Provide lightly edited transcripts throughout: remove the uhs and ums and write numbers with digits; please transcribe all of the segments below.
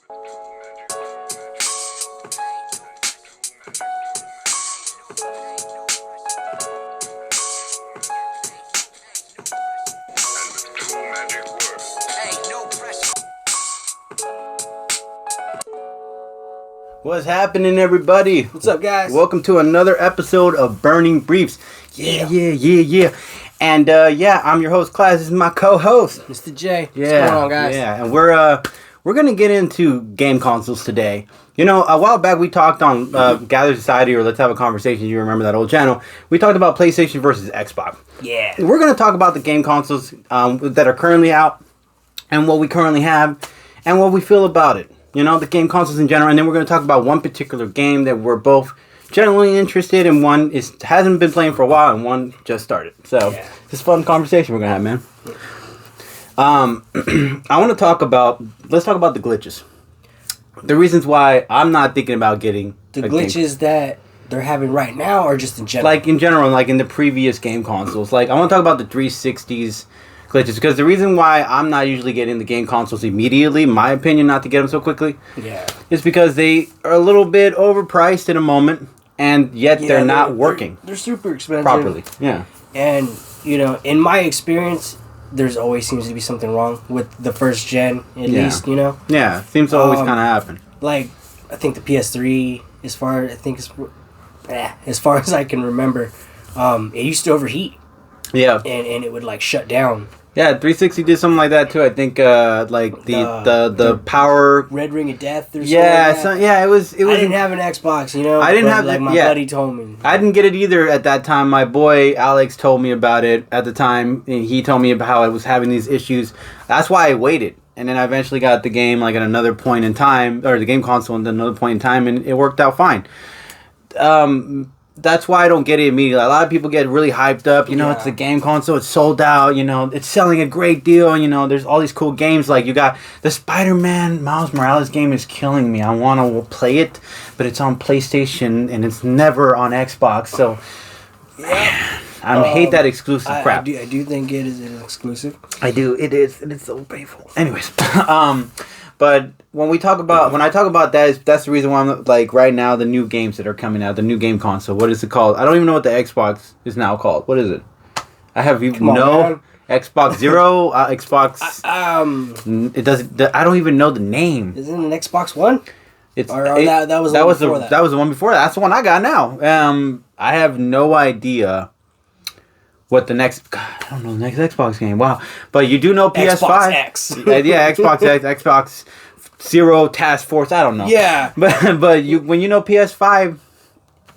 What's happening, everybody? What's up, guys? Welcome to another episode of Burning Briefs. Yeah. And I'm your host, Class. This is my co-host, Mr. J. Yeah, What's going on, guys? Yeah, and we're gonna get into game consoles today. You know, a while back we talked on Gather Society or Let's Have a Conversation. You remember that old channel? We talked about PlayStation versus Xbox. Yeah. We're gonna talk about the game consoles that are currently out, and what we currently have, and what we feel about it. You know, the game consoles in general, and then we're going to talk about one particular game that we're both generally interested in. One hasn't been playing for a while, and one just started. So, It's a fun conversation we're going to have, man. I want to let's talk about the glitches. The reasons why I'm not thinking about getting the glitches that they're having right now, or just in general? Like in general, like in the previous game consoles. Like, I want to talk about the 360s glitches, because the reason why I'm not usually getting the game consoles immediately, my opinion, not to get them so quickly, is because they are a little bit overpriced in a moment, and yet they're not working. They're super expensive properly. Yeah, and you know, in my experience, there's always seems to be something wrong with the first gen, at least. You know. Yeah, seems to always kind of happen. Like, I think the PS3, as far as I can remember, it used to overheat. Yeah, and it would like shut down. Yeah, 360 did something like that too. I think like the power Red Ring of Death or something. Yeah, like that. It was. I didn't have an Xbox, you know. I didn't have like my buddy told me. I didn't get it either at that time. My boy Alex told me about it at the time. He told me about how I was having these issues. That's why I waited, and then I eventually got the game like at another point in time, or the game console at another point in time, and it worked out fine. That's why I don't get it immediately. A lot of people get really hyped up. You know, It's a game console. It's sold out. You know, it's selling a great deal. You know, there's all these cool games. Like, you got the Spider-Man Miles Morales game is killing me. I want to play it, but it's on PlayStation, and it's never on Xbox. So, man, I hate that exclusive crap. I do think it is an exclusive. I do. It is. And it's so painful. Anyways, but when I talk about that, that's the reason why I'm like right now the new games that are coming out, the new game console. What is it called? I don't even know what the Xbox is now called. What is it? I have Xbox Zero, Xbox. It doesn't. I don't even know the name. Isn't it an Xbox One? That was the one before that. That's the one I got now. I have no idea what the next. God, I don't know the next Xbox game. Wow, but you do know PS5. Xbox X. Yeah, Xbox X, Xbox Zero, Task Force. I don't know. Yeah, but when you know PS5,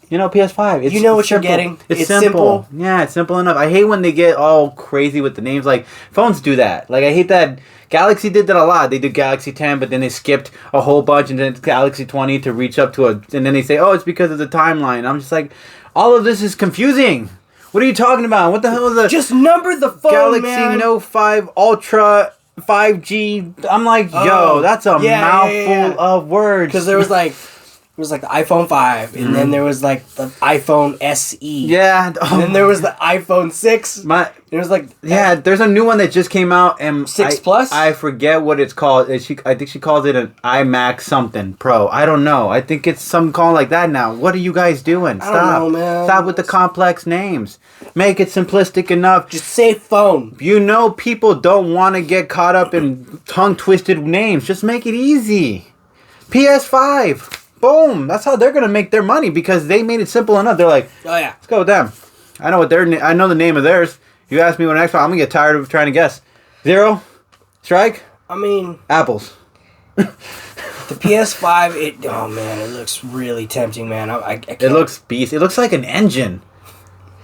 you know PS5. You know what you're getting. It's simple. Yeah, it's simple enough. I hate when they get all crazy with the names. Like, phones do that. Like, I hate that. Galaxy did that a lot. They did Galaxy 10, but then they skipped a whole bunch, and then it's Galaxy 20 to reach up to and then they say, oh, it's because of the timeline. I'm just like, all of this is confusing. What are you talking about? What the hell is that? Just number the phone, Galaxy Note 5 Ultra 5G. I'm like, yo, that's a mouthful of words. Because there was like the iPhone 5, and then there was like the iPhone SE. Yeah. And then there was the iPhone 6. There was like there's a new one that just came out, and 6 Plus. I forget what it's called. I think she calls it an iMac something Pro. I don't know. I think it's some call like that now. What are you guys doing? Stop. I don't know, man. Stop with the complex names. Make it simplistic enough. Just say phone. You know people don't want to get caught up in tongue-twisted names. Just make it easy. PS5. Boom. That's how they're going to make their money, because they made it simple enough. They're like, oh yeah, let's go with them. I know I know the name of theirs. You ask me what next one, I'm going to get tired of trying to guess. Zero? Strike? I mean, Apples. The PS5, it looks really tempting, man. I can't. It looks beast. It looks like an engine.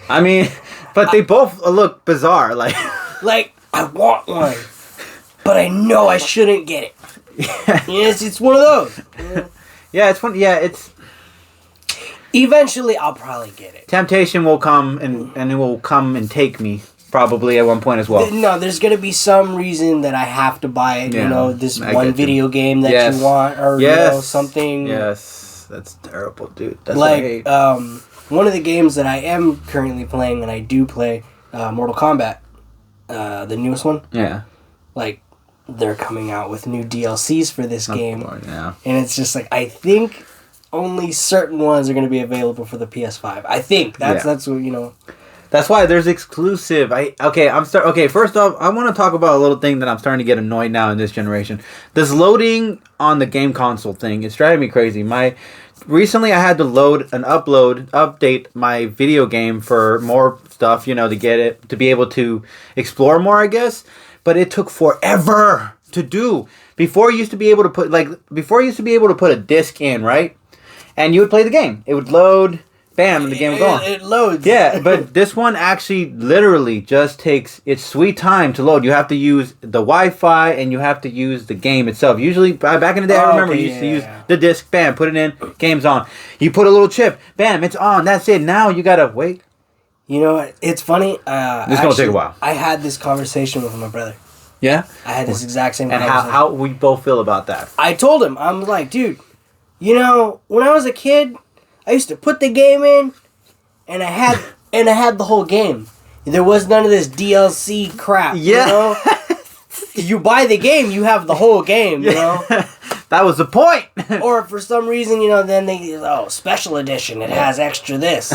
I mean, but they both look bizarre. Like, I want one, but I know I shouldn't get it. Yeah. Yes, it's one of those. Yeah, it's fun. Yeah, it's. Eventually, I'll probably get it. Temptation will come, and it will come and take me, probably at one point as well. No, there's gonna be some reason that I have to buy it. Yeah, you know, this one video game that you want, or you know, something. Yes, that's terrible, dude. That's like one of the games that I am currently playing, and I do play, Mortal Kombat, the newest one. Yeah. Like, they're coming out with new DLCs for this game. Yeah. And it's just like, I think only certain ones are going to be available for the PS5. I think that's what, you know. That's why there's exclusive. Okay, first off, I want to talk about a little thing that I'm starting to get annoyed now in this generation. This loading on the game console thing is driving me crazy. Recently I had to update my video game for more stuff, you know, to get it, to be able to explore more, I guess. But it took forever to do. Before you used to be able to put a disc in, right? And you would play the game. It would load. Bam, and the game would go on. It loads. Yeah, but this one actually literally just takes its sweet time to load. You have to use the Wi-Fi and you have to use the game itself. Usually, back in the day, I remember you used to use the disc, bam, put it in, game's on. You put a little chip, bam, it's on, that's it. Now you gotta wait. You know what? It's funny. This is gonna take a while. I had this conversation with my brother. Yeah? I had this exact same and conversation. how we both feel about that. I told him, I'm like, dude, you know, when I was a kid, I used to put the game in, and I had the whole game. There was none of this DLC crap. Yeah. You know? You buy the game, you have the whole game, you know? That was the point. Or for some reason, you know, then special edition, it has extra this.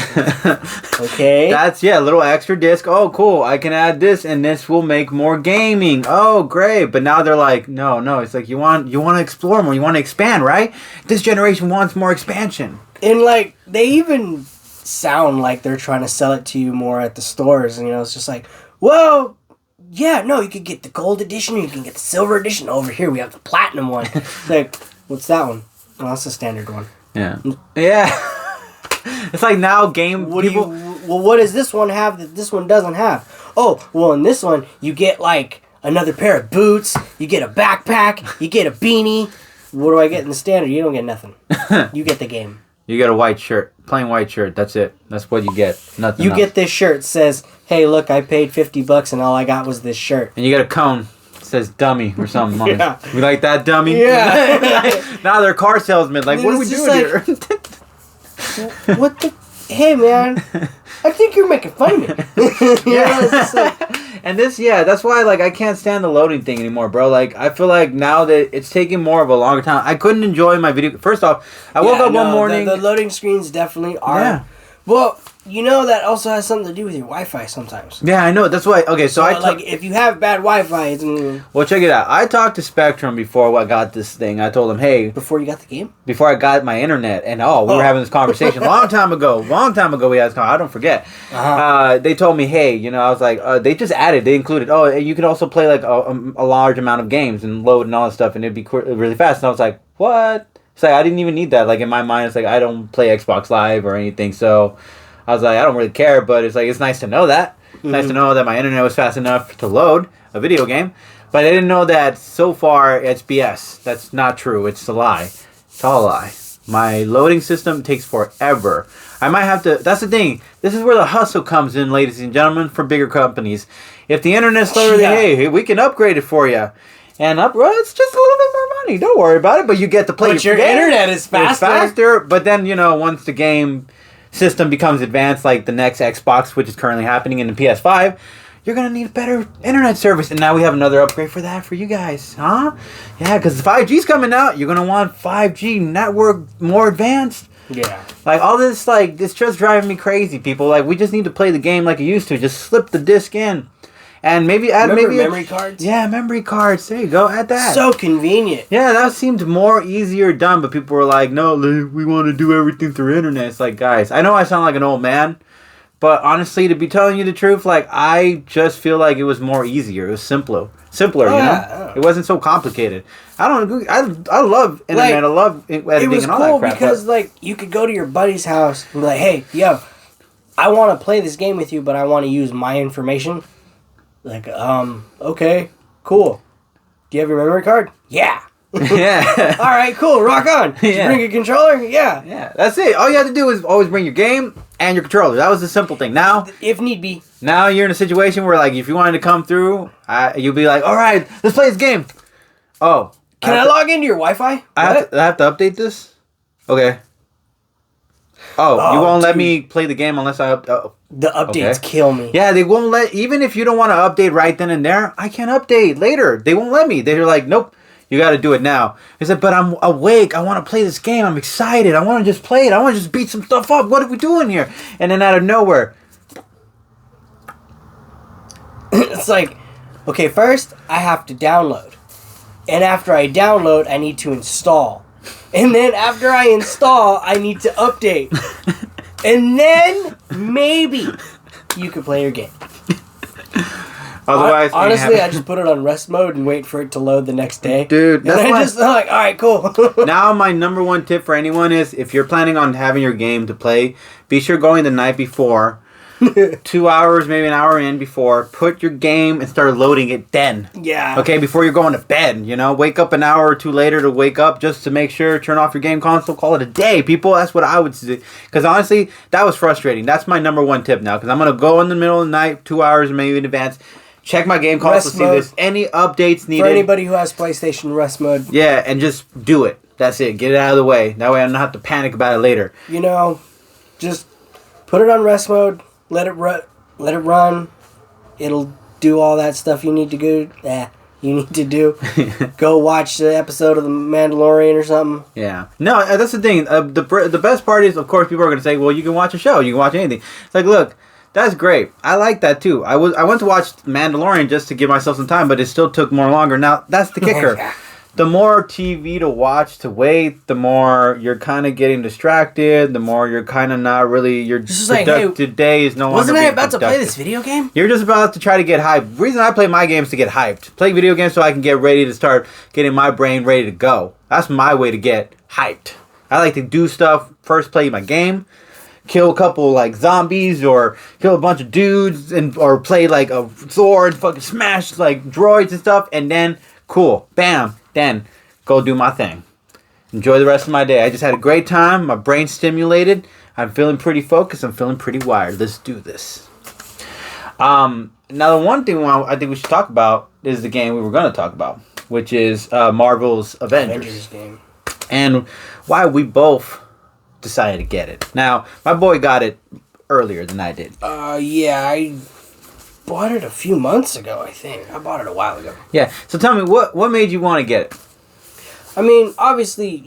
Okay? That's, a little extra disc. Oh, cool. I can add this and this will make more gaming. Oh, great. But now they're like, no. It's like you want to explore more. You want to expand, right? This generation wants more expansion. And, like, they even sound like they're trying to sell it to you more at the stores. And, you know, it's just like, well, yeah, no, you could get the gold edition or you can get the silver edition. Over here, we have the platinum one. It's like, what's that one? Well, that's the standard one. Yeah. Yeah. It's like now what does this one have that this one doesn't have? Oh, well, in this one, you get, like, another pair of boots. You get a backpack. You get a beanie. What do I get in the standard? You don't get nothing. You get the game. You get a white shirt, plain white shirt. That's it. That's what you get. Nothing. You get this shirt. Says, "Hey, look, I paid $50 and all I got was this shirt." And you get a cone. It says "dummy" or something on Yeah. it. We like that dummy. Yeah. Now they're car salesmen. Like, what are we doing here? What the? Hey, man. I think you're making fun of me. And that's why, like, I can't stand the loading thing anymore, bro. Like, I feel like now that it's taking more of a longer time. I couldn't enjoy my video. First off, I woke up one morning. The loading screens definitely are. Yeah. Well, you know that also has something to do with your Wi-Fi sometimes. Yeah, I know. That's why. Okay, so if you have bad Wi-Fi, it's... Well, check it out. I talked to Spectrum before I got this thing. I told them, hey... Before you got the game? Before I got my internet. And, we were having this conversation long time ago we had this conversation. I don't forget. Uh-huh. They told me, hey, you know, I was like... they just added, they included, you could also play, like, a large amount of games and load and all that stuff, and it'd be really fast. And I was like, what? It's like, I didn't even need that. Like, in my mind, it's like, I don't play Xbox Live or anything, so... I was like, I don't really care, but it's like, it's nice to know that. It's nice to know that my internet was fast enough to load a video game. But I didn't know that so far it's BS. That's not true. It's a lie. It's all a lie. My loading system takes forever. I might have to... That's the thing. This is where the hustle comes in, ladies and gentlemen, for bigger companies. If the internet's slower, hey, we can upgrade it for you. And it's just a little bit more money. Don't worry about it, but you get to play your internet is faster. It's faster, but then, you know, once the game... system becomes advanced, like the next Xbox, which is currently happening in the PS5, you're going to need a better internet service. And now we have another upgrade for that for you guys. Huh? Yeah, because 5G's coming out. You're going to want 5G network more advanced. Yeah. Like, all this, like, it's just driving me crazy, people. Like, we just need to play the game like you used to. Just slip the disc in. And maybe add memory cards? Yeah, memory cards. There you go. Add that. So convenient. Yeah, that seemed more easier done, but people were like, no, we want to do everything through internet. It's like, guys, I know I sound like an old man, but honestly, to be telling you the truth, like, I just feel like it was more easier. It was simpler, you know? It wasn't so complicated. I love internet. I love editing and all that crap. It was cool because, like, you could go to your buddy's house and be like, hey, yo, I want to play this game with you, but I want to use my information. Like, okay, cool. Do you have your memory card? Yeah. Yeah. All right, cool. Rock on. Did you bring your controller? Yeah. Yeah. That's it. All you have to do is always bring your game and your controller. That was the simple thing. Now, if need be. Now you're in a situation where, like, if you wanted to come through, you'll be like, all right, let's play this game. Oh. Can I log into your Wi-Fi? I have to update this? Okay. Oh, you won't let dude. me play the game unless I The updates Okay. kill me. Yeah, they won't let, even if you don't want to update right then and there, I can update later. They won't let me. They're like, nope, you got to do it now. I said, but I'm awake. I want to play this game. I'm excited. I want to just play it. I want to just beat some stuff up. What are we doing here? And then out of nowhere, It's like, okay, first I have to download. And after I download, I need to install. And then after I install, I need to update. And then maybe you can play your game. otherwise, Honestly, I just put it on rest mode and wait for it to load the next day. Dude, that's and why- I just like, all right, cool. Now my number one tip for anyone is if you're planning on having your game to play, be sure going the night before, 2 hours, maybe an hour in before, put your game and start loading it then. Yeah. Okay, before you're going to bed, wake up an hour or two later to wake up just to make sure, turn off your game console, call it a day, people. That's what I would do. Because honestly, that was frustrating. That's my number one tip now. Because I'm going to go in the middle of the night, 2 hours maybe in advance, check my game console, Rest see if mode. there's any updates needed. For anybody who has PlayStation rest mode, Yeah, and just do it. That's it. Get it out of the way. That way I don't have to panic about it later. just put it on rest mode, let it run. It'll do all that stuff you need to do. Go watch the episode of The Mandalorian or something. Yeah. No, that's the thing. The best part is, of course, people are going to say, well, you can watch a show. You can watch anything. It's like, look, that's great. I like that, too. I went to watch Mandalorian just to give myself some time, but it still took more longer. Now, that's the kicker. The more TV to watch, to wait, the more you're kind of getting distracted, the more you're kind of not really, your Just like, hey, productive day is no longer Wasn't I being about to play productive. this video game? You're just about to try to get hyped. The reason I play my games to get hyped. Play video games so I can get ready to start getting my brain ready to go. That's my way to get hyped. I like to do stuff, first play my game, kill a couple like zombies or kill a bunch of dudes or play like a sword, fucking smash like droids and stuff, and then cool, bam, then go do my thing. Enjoy the rest of my day. I just had a great time. My brain's stimulated. I'm feeling pretty focused. I'm feeling pretty wired. Let's do this. Now, the one thing I think we should talk about is the game we were going to talk about, which is Marvel's Avengers. Game. And why we both decided to get it. Now, my boy got it earlier than I did. Yeah, I bought it a few months ago, I think. I bought it a while ago. Yeah. So tell me, what made you want to get it? I mean, obviously,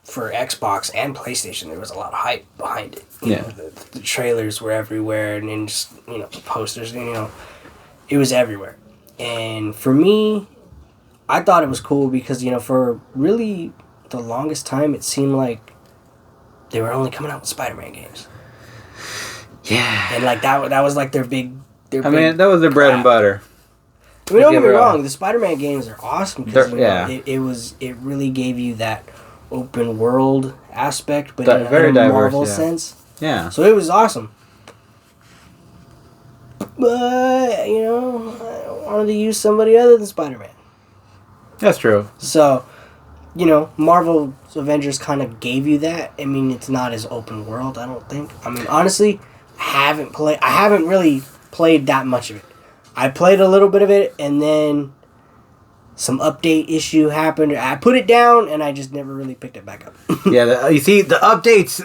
for Xbox and PlayStation, there was a lot of hype behind it. You know, the trailers were everywhere, and then just, the posters, it was everywhere. And for me, I thought it was cool because, for really the longest time, it seemed like they were only coming out with Spider-Man games. Yeah. And, that was, their big... I mean, that was their bread and butter. I mean, don't get me wrong. The Spider-Man games are awesome because it really gave you that open world aspect, but in a Marvel sense. Yeah. So it was awesome. But I wanted to use somebody other than Spider-Man. That's true. So, Marvel's Avengers kind of gave you that. I mean, it's not as open world, I don't think. I mean, honestly, I haven't really played that much of it. I played a little bit of it, and then some update issue happened. I put it down, and I just never really picked it back up. Yeah, you see, the updates,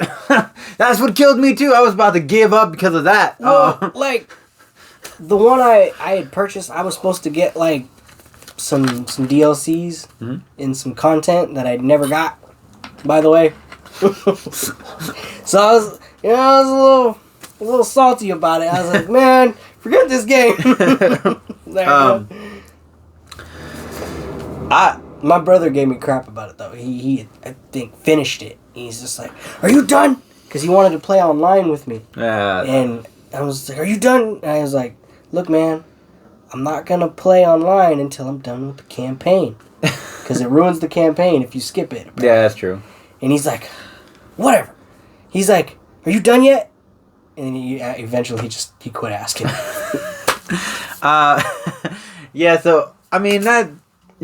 that's what killed me, too. I was about to give up because of that. Well, the one I had purchased, I was supposed to get, some DLCs and some content that I'd never got, by the way. So I was, a little salty about it. I was like, man, forget this game. My brother gave me crap about it though. He I think finished it. He's just like, "Are you done?" Because he wanted to play online with me. And I was like, "Are you done?" And I was like, "Look, man, I'm not gonna play online until I'm done with the campaign, because it ruins the campaign if you skip it." Apparently. Yeah, that's true. And he's like, "Whatever." He's like, "Are you done yet?" And eventually he quit asking. Yeah, so I mean that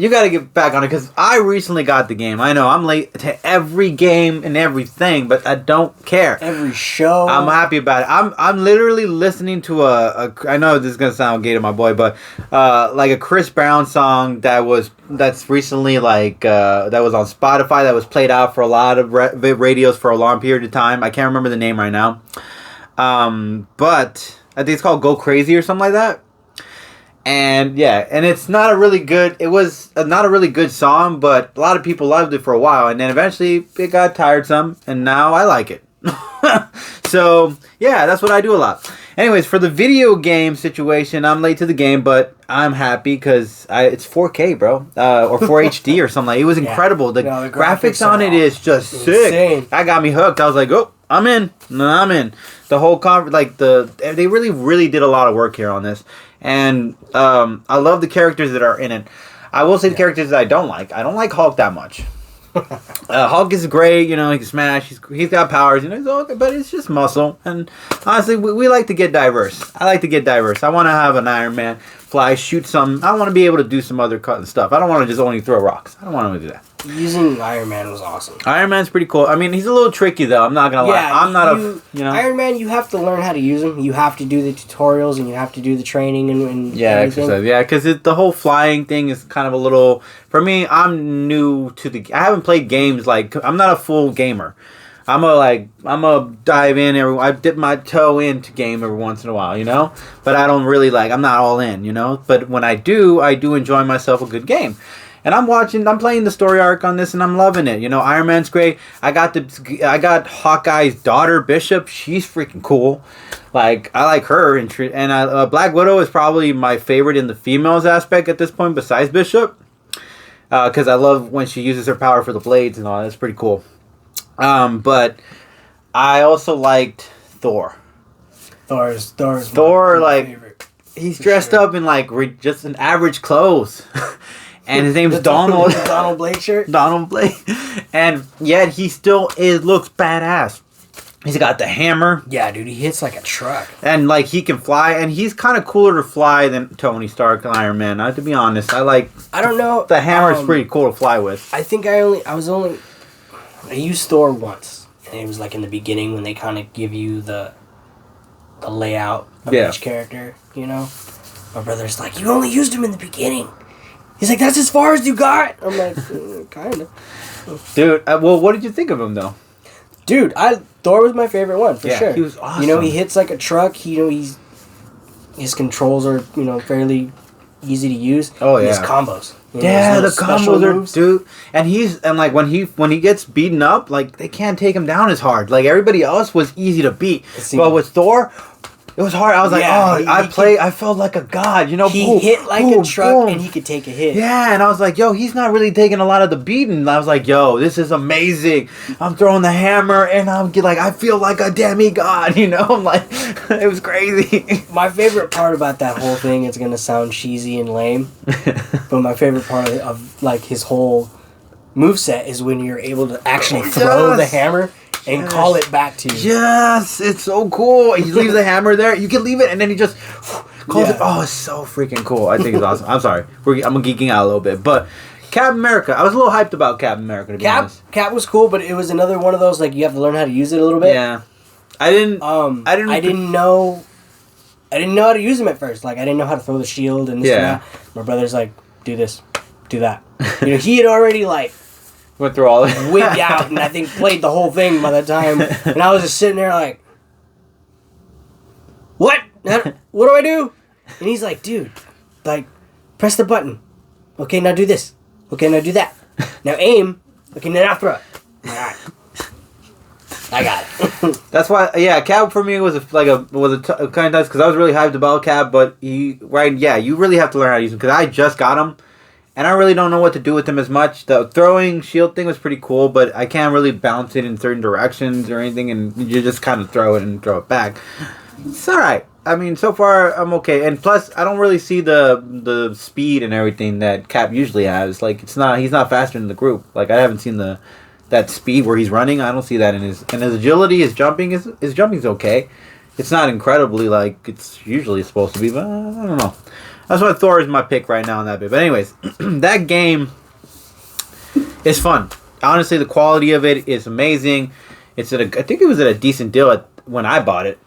You got to get back on it because I recently got the game. I know I'm late to every game and everything, but I don't care. Every show. I'm happy about it. I'm literally listening to I know this is gonna sound gay to my boy, but like a Chris Brown song that's recently that was on Spotify that was played out for a lot of radios for a long period of time. I can't remember the name right now, but I think it's called "Go Crazy" or something like that. And yeah, and it's not a really good. It was not a really good song, but a lot of people loved it for a while, and then eventually it got tiresome, and now I like it. So yeah, that's what I do a lot. Anyways, for the video game situation, I'm late to the game, but I'm happy because it's 4K, bro, or 4HD or something. Like, it was incredible. The graphics on it is just sick. That got me hooked. I was like, oh, I'm in. No, I'm in. The whole they really did a lot of work here on this. And I love the characters that are in it. I will say the characters that I don't like. I don't like Hulk that much. Hulk is great, he can smash. He's got powers, he's okay, but it's just muscle. And honestly, we like to get diverse. I like to get diverse. I want to have an Iron Man fly, shoot some. I want to be able to do some other cut and stuff. I don't want to just only throw rocks. I don't want to do that. Using Iron Man was awesome. Iron Man's pretty cool. I mean, he's a little tricky though. I'm not gonna lie. I'm not Iron Man. You have to learn how to use him. You have to do the tutorials and you have to do the training and exercise. Yeah, because the whole flying thing is kind of a little. For me, I'm new to I haven't played games I'm not a full gamer. I'm a dive in I dip my toe into game every once in a while, But I don't really I'm not all in, But when I do enjoy myself a good game. And I'm playing the story arc on this, and I'm loving it. Iron Man's great. I got Hawkeye's daughter, Bishop. She's freaking cool. I like her. And Black Widow is probably my favorite in the females aspect at this point, besides Bishop. Because I love when she uses her power for the blades and all. That's pretty cool. But I also liked Thor. Thor's my favorite. He's dressed up in just an average clothes. And his name's Donald. Donald Blake shirt. Donald Blake. And yet he still looks badass. He's got the hammer. Yeah, dude, he hits like a truck. And he can fly, and he's kind of cooler to fly than Tony Stark and Iron Man. To be honest, I don't know. The hammer's pretty cool to fly with. I think I used Thor once, and it was in the beginning when they kind of give you the layout of each character. My brother's like, you only used him in the beginning. He's like, that's as far as you got? I'm like, kind of. Dude, well, what did you think of him, though? Dude, Thor was my favorite one, for sure. He was awesome. He hits like a truck. His controls are, fairly easy to use. Oh, yeah. His combos. The combos are, dude. And when he gets beaten up, they can't take him down as hard. Everybody else was easy to beat. But with Thor, it was hard. I was I felt like a god, He hit like a truck and he could take a hit. Yeah, and I was like, yo, he's not really taking a lot of the beating. I was like, yo, this is amazing. I'm throwing the hammer and I feel like a demigod, I'm like, it was crazy. My favorite part about that whole thing, it's going to sound cheesy and lame, but my favorite part of his whole moveset is when you're able to actually throw the hammer and call it back to you. Yes, it's so cool. He leaves the hammer there. You can leave it, and then he just calls it. Oh, it's so freaking cool. I think it's awesome. I'm sorry. I'm geeking out a little bit. But Captain America, I was a little hyped about Captain America, to be honest. Cap was cool, but it was another one of those, you have to learn how to use it a little bit. Yeah. I didn't know how to use him at first. I didn't know how to throw the shield and this and that. My brother's like, do this, do that. He had already, went through all that. Wigged out and I think played the whole thing by the time. And I was just sitting there what? What do I do? And he's like, dude, press the button. Okay, now do this. Okay, now do that. Now aim. Okay, now throw it. All right. I got it. That's why, Cap for me was a kind of nice because I was really hyped about Cap, but you really have to learn how to use him because I just got him. And I really don't know what to do with him as much. The throwing shield thing was pretty cool, but I can't really bounce it in certain directions or anything, and you just kind of throw it and throw it back. It's alright. I mean, so far, I'm okay. And plus, I don't really see the speed and everything that Cap usually has. He's not faster than the group. I haven't seen that speed where he's running. I don't see that in his agility, his jumping's okay. It's not incredibly it's usually supposed to be, but I don't know. That's why Thor is my pick right now in that bit. But anyways, that game is fun. Honestly, the quality of it is amazing. I think it was at a decent deal when I bought it.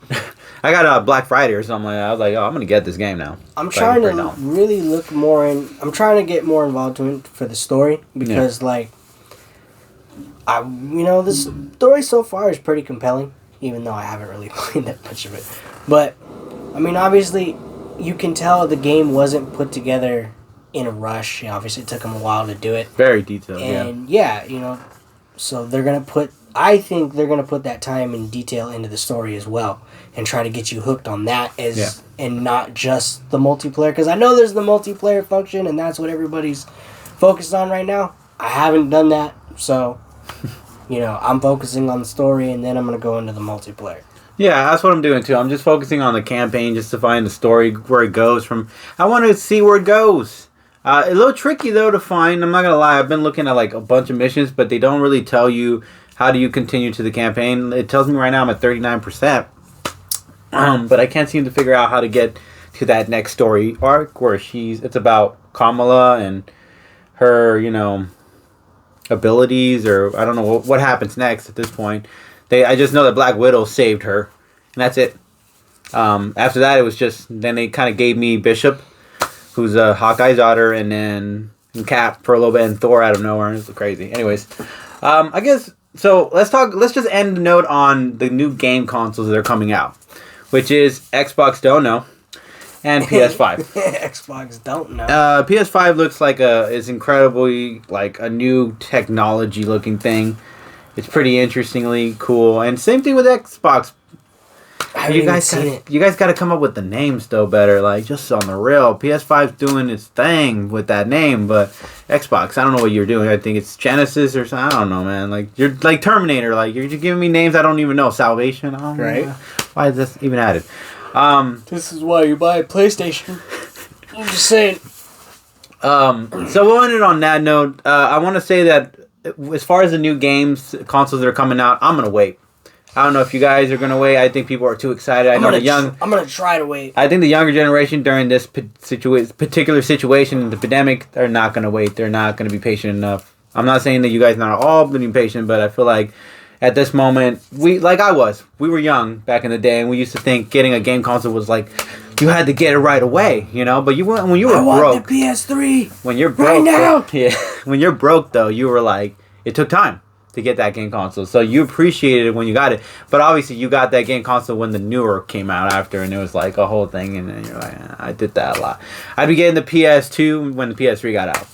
I got a Black Friday or something like that. I was like, oh, I'm going to get this game now. I'm trying to really look more I'm trying to get more involved in it for the story. Because, the story so far is pretty compelling. Even though I haven't really played that much of it. But, I mean, obviously, you can tell the game wasn't put together in a rush. Obviously, it took them a while to do it. Very detailed, and, so I think they're going to put that time and detail into the story as well. And try to get you hooked on that and not just the multiplayer. Because I know there's the multiplayer function, and that's what everybody's focused on right now. I haven't done that, so, I'm focusing on the story, and then I'm going to go into the multiplayer. Yeah, that's what I'm doing, too. I'm just focusing on the campaign just to find the story, where it goes from. I want to see where it goes. A little tricky, though, to find. I'm not going to lie. I've been looking at, a bunch of missions, but they don't really tell you how do you continue to the campaign. It tells me right now I'm at 39%. But I can't seem to figure out how to get to that next story arc where it's about Kamala and her, abilities, or I don't know what happens next at this point. I just know that Black Widow saved her, and that's it. After that, it was then they kind of gave me Bishop, who's Hawkeye's daughter, and then Cap for a little bit, and Thor out of nowhere, and it was crazy. Anyways, I guess, so let's just end the note on the new game consoles that are coming out. Which is Xbox Don't Know and PS5. Xbox Don't Know. PS5 looks like is incredibly like a new technology looking thing. It's pretty interestingly cool. And same thing with Xbox. You guys got to come up with the names though better. Like just on the real, PS5's doing its thing with that name, but Xbox, I don't know what you're doing. I think it's Genesis or something. I don't know, man. Like you're like Terminator. Like you're just giving me names I don't even know. Salvation. Right. Why is this even added? This is why you buy a PlayStation. I'm just saying. So we'll end it on that note. I want to say that as far as the new games, consoles that are coming out, I'm gonna wait. I don't know if you guys are gonna wait. I think people are too excited. I'm gonna try to wait. I think the younger generation during this particular situation, the pandemic, they're not gonna wait. They're not gonna be patient enough. I'm not saying that you guys not all being patient, but I feel like at this moment, we were young back in the day, and we used to think getting a game console was like you had to get it right away, But when you were broke, I want the PS3. When you're broke, right now. When you're broke though, you were like, it took time to get that game console, so you appreciated it when you got it. But obviously, you got that game console when the newer came out after, and it was like a whole thing. And then you're like, I did that a lot. I'd be getting the PS2 when the PS3 got out.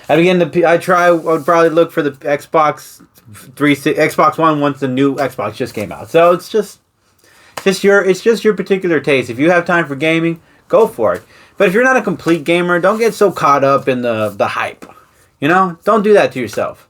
I would probably look for the Xbox One once the new Xbox just came out. So it's just your particular taste. If you have time for gaming, go for it. But if you're not a complete gamer, don't get so caught up in the hype. Don't do that to yourself.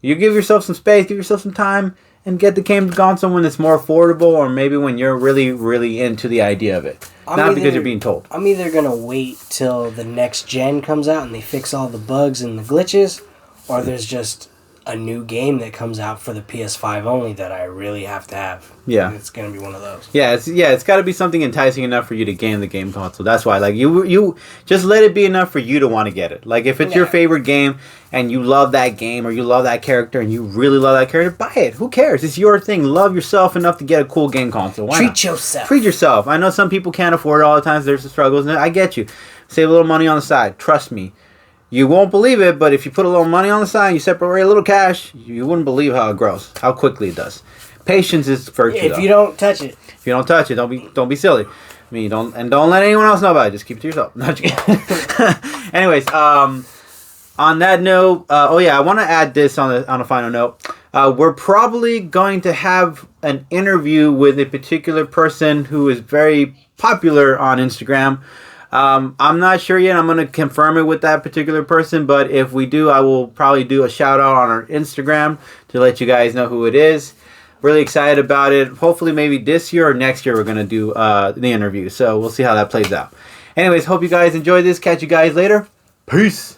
You give yourself some space, give yourself some time, and get the game console when it's more affordable, or maybe when you're really, really into the idea of it. Not because you're being told. I'm either going to wait till the next gen comes out and they fix all the bugs and the glitches, or there's just a new game that comes out for the PS5 only that I really have to have. Yeah. And it's going to be one of those. Yeah, it's got to be something enticing enough for you to gain the game console. That's why, like, you just let it be enough for you to want to get it. Like, if it's your favorite game and you love that game or you love that character and you really love that character, buy it. Who cares? It's your thing. Love yourself enough to get a cool game console. Why not? Treat yourself. I know some people can't afford it all the time. So there's the struggles. And I get you. Save a little money on the side. Trust me. You won't believe it, but if you put a little money on the side and you separate a little cash, you wouldn't believe how it grows, how quickly it does. Patience is virtue. If you don't touch it. If you don't touch it, don't be silly. I mean, don't let anyone else know about it. Just keep it to yourself. Not Anyways, on that note, I want to add this on a final note. We're probably going to have an interview with a particular person who is very popular on Instagram. I'm not sure yet. I'm going to confirm it with that particular person, but if we do, I will probably do a shout out on our Instagram to let you guys know who it is. Really excited about it. Hopefully maybe this year or next year we're going to do the interview. So we'll see how that plays out. Anyways, hope you guys enjoyed this. Catch you guys later. Peace.